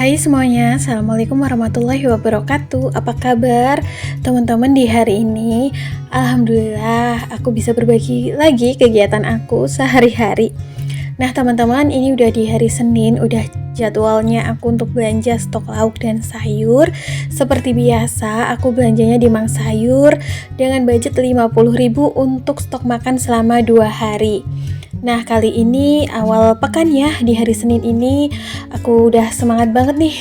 Hai semuanya, Assalamualaikum warahmatullahi wabarakatuh. Apa kabar teman-teman di hari ini? Alhamdulillah, aku bisa berbagi lagi kegiatan aku sehari-hari. Nah teman-teman, ini udah di hari Senin, udah jadwalnya aku untuk belanja stok lauk dan sayur. Seperti biasa, aku belanjanya di Mang Sayur dengan budget 50.000 untuk stok makan selama 2 hari. Nah kali ini awal pekan ya, di hari Senin ini aku udah semangat banget nih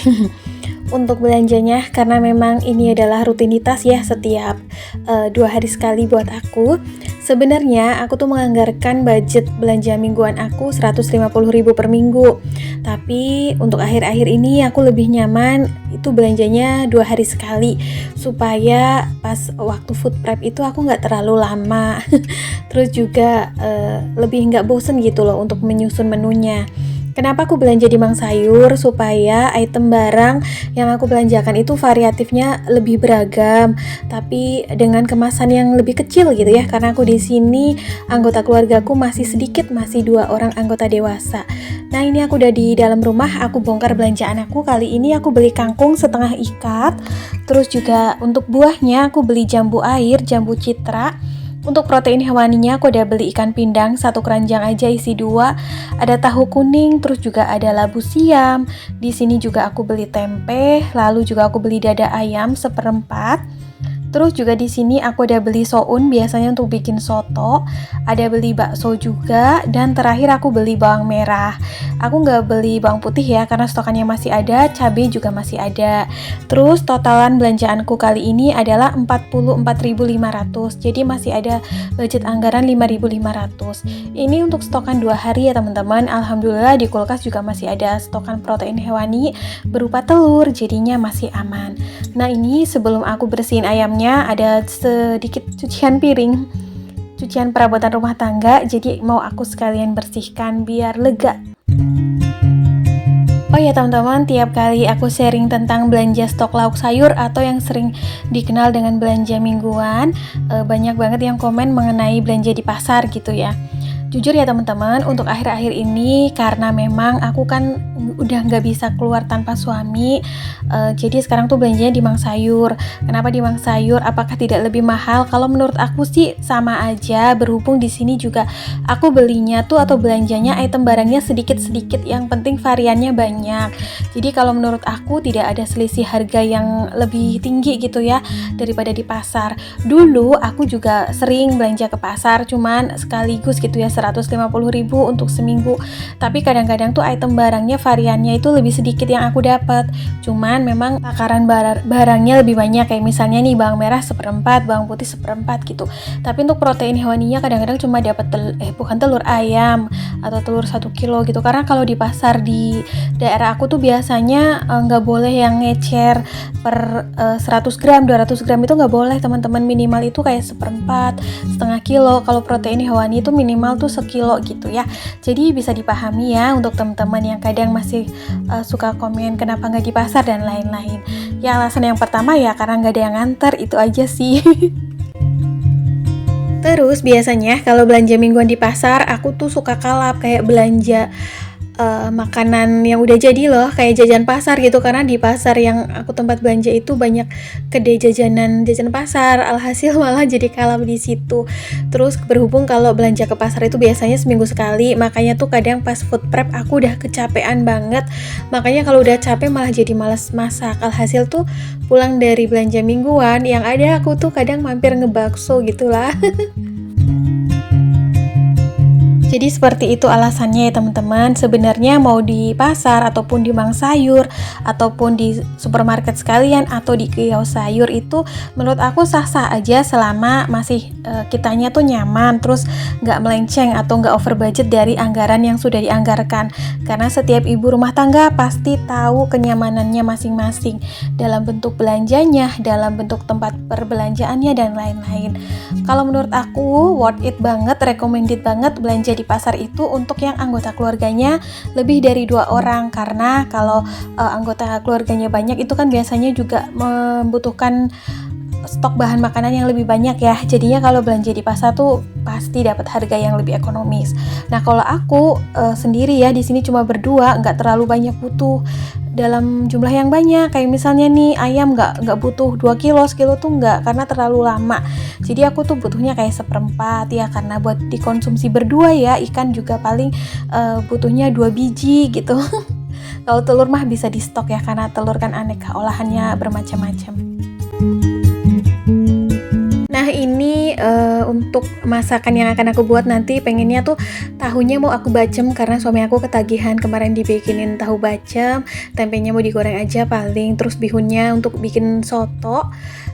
untuk belanjanya, karena memang ini adalah rutinitas ya setiap 2 hari sekali buat aku. Sebenarnya aku tuh menganggarkan budget belanja mingguan aku 150.000 per minggu. Tapi untuk akhir-akhir ini aku lebih nyaman itu belanjanya 2 hari sekali, supaya pas waktu food prep itu aku nggak terlalu lama. Terus juga lebih nggak bosen gitu loh untuk menyusun menunya. Kenapa aku belanja di Mang Sayur? Supaya item barang yang aku belanjakan itu variatifnya lebih beragam, tapi dengan kemasan yang lebih kecil gitu ya. Karena aku di sini anggota keluargaku masih sedikit, masih 2 orang anggota dewasa. Nah ini aku udah di dalam rumah, aku bongkar belanjaan aku. Kali ini aku beli kangkung setengah ikat. Terus juga untuk buahnya aku beli jambu air, jambu citra. Untuk protein hewaninya aku udah beli ikan pindang 1 keranjang aja isi 2. Ada tahu kuning, terus juga ada labu siam. Di sini juga aku beli tempe, lalu juga aku beli dada ayam 1/4. Terus juga di sini aku udah beli soun biasanya untuk bikin soto. Ada beli bakso juga, dan terakhir aku beli bawang merah. Aku nggak beli bawang putih ya karena stokannya masih ada, cabai juga masih ada. Terus totalan belanjaanku kali ini adalah 44.500. Jadi masih ada budget anggaran 5.500. Ini untuk stokan 2 hari ya teman-teman. Alhamdulillah di kulkas juga masih ada stokan protein hewani berupa telur, jadinya masih aman. Nah ini sebelum aku bersihin ayamnya, ada sedikit cucian piring, cucian perabotan rumah tangga, jadi mau aku sekalian bersihkan biar lega. Oh ya teman-teman, tiap kali aku sharing tentang belanja stok lauk sayur atau yang sering dikenal dengan belanja mingguan, banyak banget yang komen mengenai belanja di pasar gitu ya. Jujur ya teman-teman, untuk akhir-akhir ini karena memang aku kan udah nggak bisa keluar tanpa suami, jadi sekarang tuh belanjanya di Mang Sayur. Kenapa di Mang Sayur? Apakah tidak lebih mahal? Kalau menurut aku sih sama aja, berhubung di sini juga aku belinya tuh atau belanjanya item barangnya sedikit-sedikit, yang penting variannya banyak. Jadi kalau menurut aku tidak ada selisih harga yang lebih tinggi gitu ya daripada di pasar. Dulu aku juga sering belanja ke pasar, cuman sekaligus gitu ya 150.000 untuk seminggu. Tapi kadang-kadang tuh item barangnya variannya itu lebih sedikit yang aku dapat. Cuman memang takaran barangnya lebih banyak, kayak misalnya nih bawang merah 1/4, bawang putih 1/4 gitu. Tapi untuk protein hewaninya kadang-kadang cuma dapat telur ayam atau telur 1 kilo gitu. Karena kalau di pasar di daerah aku tuh biasanya nggak boleh yang ngecer per 100 gram, 200 gram itu nggak boleh teman-teman. Minimal itu kayak 1/4, setengah kilo. Kalau protein hewani itu minimal tuh sekilo gitu ya. Jadi bisa dipahami ya untuk teman-teman yang kadang masih suka komen kenapa nggak di pasar dan lain-lain. Ya alasan yang pertama ya karena nggak ada yang nganter, itu aja sih. Terus biasanya kalau belanja mingguan di pasar, aku tuh suka kalap kayak belanja makanan yang udah jadi loh, kayak jajan pasar gitu. Karena di pasar yang aku tempat belanja itu banyak kedai jajan pasar, alhasil malah jadi kalap di situ. Terus berhubung kalau belanja ke pasar itu biasanya seminggu sekali, makanya tuh kadang pas food prep aku udah kecapean banget. Makanya kalau udah capek malah jadi malas masak. Alhasil tuh pulang dari belanja mingguan, yang ada aku tuh kadang mampir ngebakso gitulah. Jadi seperti itu alasannya ya teman-teman. Sebenarnya mau di pasar ataupun di Mang Sayur ataupun di supermarket sekalian atau di kios sayur itu menurut aku sah-sah aja selama masih kitanya tuh nyaman, terus nggak melenceng atau nggak over budget dari anggaran yang sudah dianggarkan. Karena setiap ibu rumah tangga pasti tahu kenyamanannya masing-masing dalam bentuk belanjanya, dalam bentuk tempat perbelanjaannya dan lain-lain. Kalau menurut aku worth it banget, recommended banget belanja di pasar itu untuk yang anggota keluarganya lebih dari 2 orang. Karena kalau anggota keluarganya banyak itu kan biasanya juga membutuhkan stok bahan makanan yang lebih banyak ya. Jadinya kalau belanja di pasar tuh pasti dapat harga yang lebih ekonomis. Nah, kalau aku sendiri ya di sini cuma berdua, nggak terlalu banyak butuh dalam jumlah yang banyak. Kayak misalnya nih ayam nggak butuh 2 kilo, sekilo tuh nggak, karena terlalu lama. Jadi aku tuh butuhnya kayak 1/4 ya, karena buat dikonsumsi berdua ya. Ikan juga paling butuhnya 2 biji gitu. Kalau telur mah bisa di stok ya, karena telur kan aneka olahannya bermacam-macam. Nah, ini untuk masakan yang akan aku buat nanti, pengennya tuh tahunya mau aku bacem karena suami aku ketagihan kemarin dibikinin tahu bacem. Tempenya mau digoreng aja paling, terus bihunnya untuk bikin soto,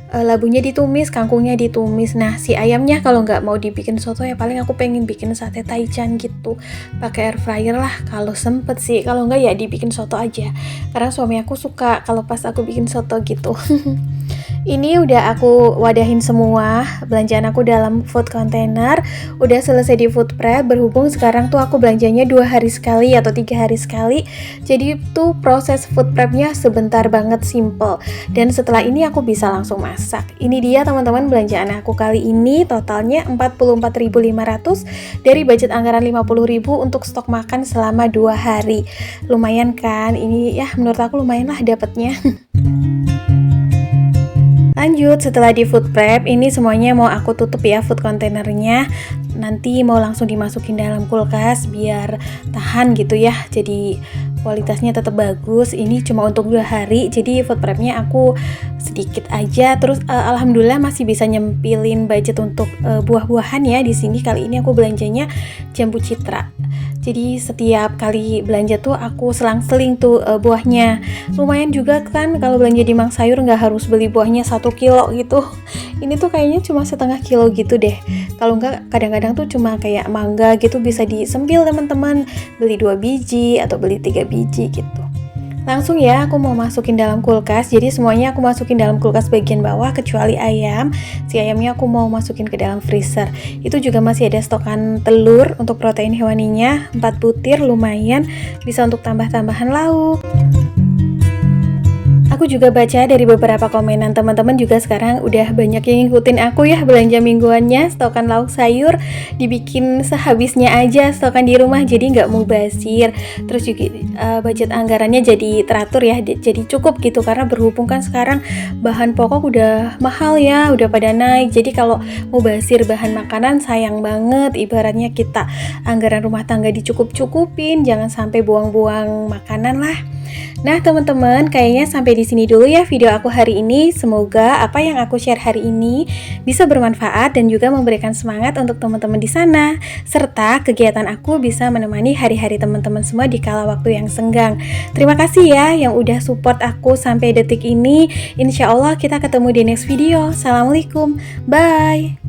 labunya ditumis, kangkungnya ditumis. Nah, si ayamnya kalau nggak mau dibikin soto ya paling aku pengen bikin sate taichan gitu, pakai air fryer lah kalau sempet sih. Kalau nggak ya dibikin soto aja, karena suami aku suka kalau pas aku bikin soto gitu. Ini udah aku wadahin semua belanjaan aku dalam food container. Udah selesai di food prep. Berhubung sekarang tuh aku belanjanya 2 hari sekali atau 3 hari sekali, jadi tuh proses food prepnya sebentar banget, simple. Dan setelah ini aku bisa langsung masak. Ini dia teman-teman belanjaan aku kali ini. Totalnya 44.500 dari budget anggaran 50.000 untuk stok makan selama 2 hari. Lumayan kan? Ini ya menurut aku lumayan lah dapatnya. Lanjut, setelah di food prep, ini semuanya mau aku tutup ya food containernya. Nanti mau langsung dimasukin dalam kulkas biar tahan gitu ya. Jadi kualitasnya tetap bagus. Ini cuma untuk 2 hari, jadi food prepnya aku sedikit aja. Terus alhamdulillah masih bisa nyempilin budget untuk buah-buahan ya. Di sini kali ini aku belanjanya jambu citra. Jadi setiap kali belanja tuh aku selang-seling tuh buahnya. Lumayan juga kan kalau belanja di Mang Sayur, nggak harus beli buahnya 1 kilo gitu. Ini tuh kayaknya cuma setengah kilo gitu deh. Kalau nggak kadang-kadang tuh cuma kayak mangga gitu bisa disempil teman-teman. Beli 2 biji atau beli 3 biji gitu. Langsung ya aku mau masukin dalam kulkas. Jadi semuanya aku masukin dalam kulkas bagian bawah kecuali ayam. Si ayamnya aku mau masukin ke dalam freezer. Itu juga masih ada stokan telur untuk protein hewaninya 4 butir, lumayan bisa untuk tambah-tambahan lauk. Aku juga baca dari beberapa komenan teman-teman juga sekarang udah banyak yang ngikutin aku ya belanja mingguannya. Stokan lauk sayur dibikin sehabisnya aja, stokan di rumah jadi nggak mubazir. Terus juga budget anggarannya jadi teratur ya, jadi cukup gitu, karena berhubung kan sekarang bahan pokok udah mahal ya, udah pada naik. Jadi kalau mubazir bahan makanan sayang banget. Ibaratnya kita anggaran rumah tangga dicukup-cukupin, jangan sampai buang-buang makanan lah. Nah teman-teman, kayaknya sampai di sini dulu ya video aku hari ini. Semoga apa yang aku share hari ini bisa bermanfaat dan juga memberikan semangat untuk teman-teman di sana, serta kegiatan aku bisa menemani hari-hari teman-teman semua di kala waktu yang senggang. Terima kasih ya yang udah support aku sampai detik ini. Insya Allah kita ketemu di next video. Assalamualaikum, bye.